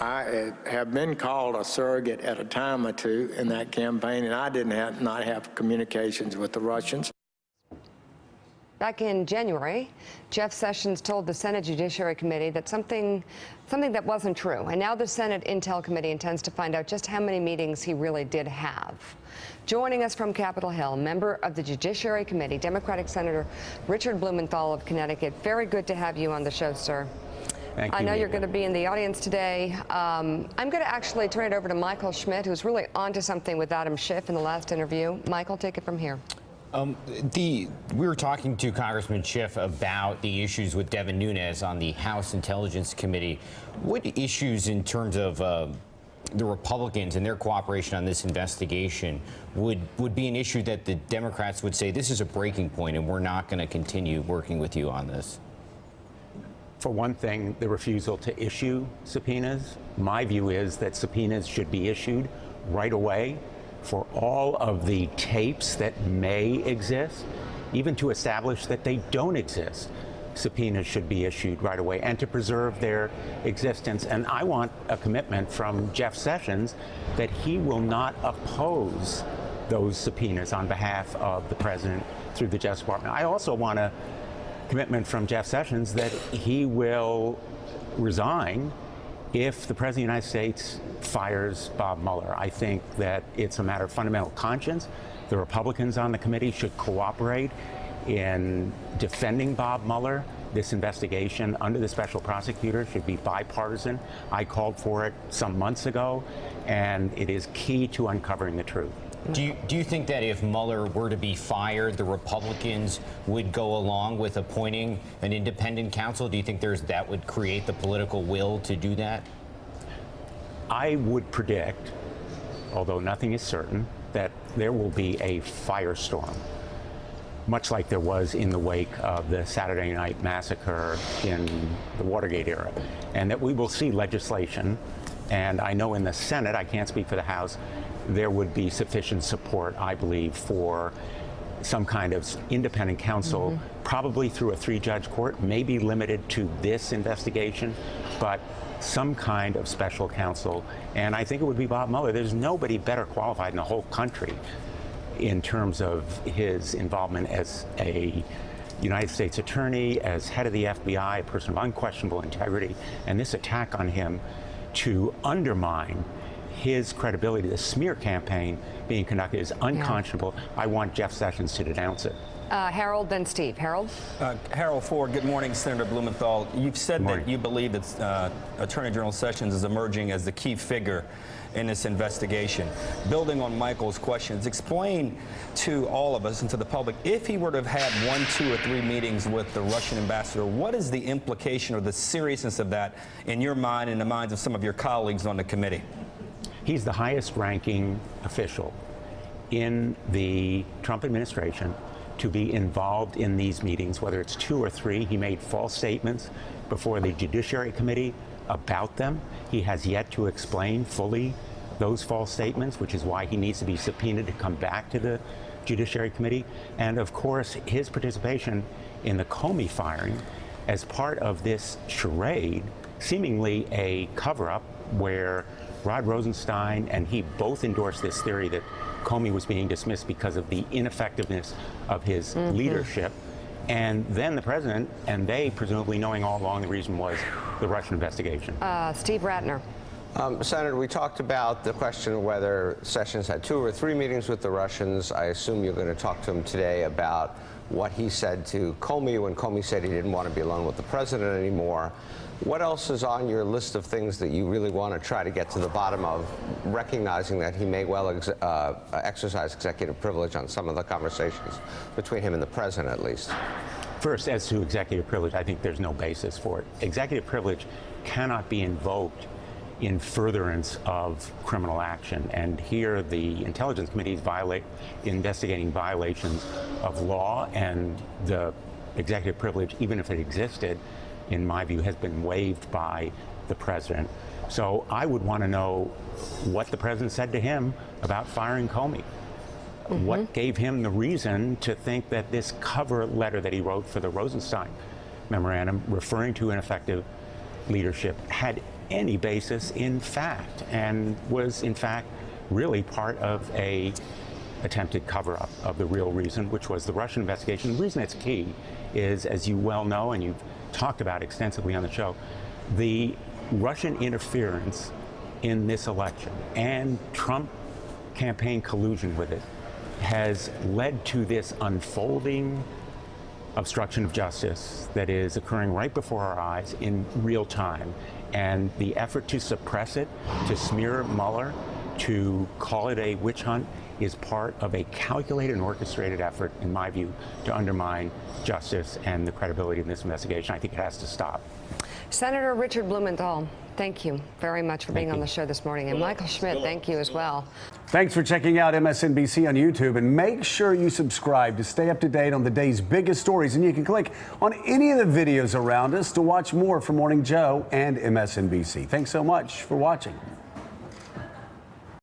I have been called a surrogate at a time or two in that campaign, and I did not have communications with the Russians. Back in January, Jeff Sessions told the Senate Judiciary Committee that something that wasn't true. And now the Senate Intel Committee intends to find out just how many meetings he really did have. Joining us from Capitol Hill, member of the Judiciary Committee, Democratic Senator Richard Blumenthal of Connecticut. Very good to have you on the show, sir. Thank you. I know you're going to be in the audience today. I'm going to actually turn it over to Michael Schmidt, who's really onto something with Adam Schiff in the last interview. Michael, take it from here. We were talking to Congressman Schiff about the issues with Devin Nunes on the House Intelligence Committee. What issues in terms of the Republicans and their cooperation on this investigation would be an issue that the Democrats would say this is a breaking point and we're not going to continue working with you on this? For one thing, the refusal to issue subpoenas. My view is that subpoenas should be issued right away for all of the tapes that may exist, even to establish that they don't exist. Subpoenas should be issued right away and to preserve their existence. And I want a commitment from Jeff Sessions that he will not oppose those subpoenas on behalf of the president through the Justice Department. I also want a commitment from Jeff Sessions that he will resign if the President of the United States fires Bob Mueller. I think that it's a matter of fundamental conscience. The Republicans on the committee should cooperate in defending Bob Mueller. This investigation under the special prosecutor should be bipartisan. I called for it some months ago, and it is key to uncovering the truth. Do you think that if Mueller were to be fired, the Republicans would go along with appointing an independent counsel? Do you think that would create the political will to do that? I would predict, although nothing is certain, that there will be a firestorm, much like there was in the wake of the Saturday Night Massacre in the Watergate era, and that we will see legislation. And I know in the Senate, I can't speak for the House, there would be sufficient support, I believe, for some kind of independent counsel, probably through a 3-judge court, maybe limited to this investigation, but some kind of special counsel. And I think it would be Bob Mueller. There's nobody better qualified in the whole country in terms of his involvement as a United States attorney, as head of the FBI, a person of unquestionable integrity, and this attack on him to undermine his credibility, the smear campaign being conducted is unconscionable. Yeah. I want Jeff Sessions to denounce it. Harold, then Steve. Harold? Harold Ford, good morning, Senator Blumenthal. You've said that you believe that Attorney General Sessions is emerging as the key figure in this investigation. Building on Michael's questions, explain to all of us and to the public, if he were to have had 1, 2, or 3 meetings with the Russian ambassador, what is the implication or the seriousness of that in your mind and the minds of some of your colleagues on the committee? He's the highest ranking official in the Trump administration to be involved in these meetings, whether it's 2 or 3. He made false statements before the Judiciary Committee about them. He has yet to explain fully those false statements, which is why he needs to be subpoenaed to come back to the Judiciary Committee. And of course, his participation in the Comey firing as part of this charade, seemingly a cover-up where Rod Rosenstein and he both endorsed this theory that Comey was being dismissed because of the ineffectiveness of his leadership. And then the president and they, presumably knowing all along, the reason was the Russian investigation. Steve Ratner. Senator, we talked about the question of whether Sessions had 2 or 3 meetings with the Russians. I assume you're going to talk to him today about what he said to Comey when Comey said he didn't want to be alone with the president anymore. What else is on your list of things that you really want to try to get to the bottom of, recognizing that he may well exercise executive privilege on some of the conversations between him and the president, at least? First, as to executive privilege, I think there's no basis for it. Executive privilege cannot be invoked in furtherance of criminal action. And here the Intelligence Committee is investigating violations of law, and the executive privilege, even if it existed, in my view, has been waived by the president. So I would want to know what the president said to him about firing Comey. What gave him the reason to think that this cover letter that he wrote for the Rosenstein memorandum, referring to ineffective leadership, had any basis in fact, and was in fact really part of a attempted cover-up of the real reason, which was the Russian investigation. The reason it's key is, as you well know, and you've talked about extensively on the show, the Russian interference in this election and Trump campaign collusion with it has led to this unfolding obstruction of justice that is occurring right before our eyes in real time. And the effort to suppress it, to smear Mueller, to call it a witch hunt, is part of a calculated and orchestrated effort, in my view, to undermine justice and the credibility of this investigation. I think it has to stop. Senator Richard Blumenthal, thank you very much for being on the show this morning. And Michael Schmidt, thank you as well. Thanks for checking out MSNBC on YouTube, and make sure you subscribe to stay up to date on the day's biggest stories. And you can click on any of the videos around us to watch more from Morning Joe and MSNBC. Thanks so much for watching.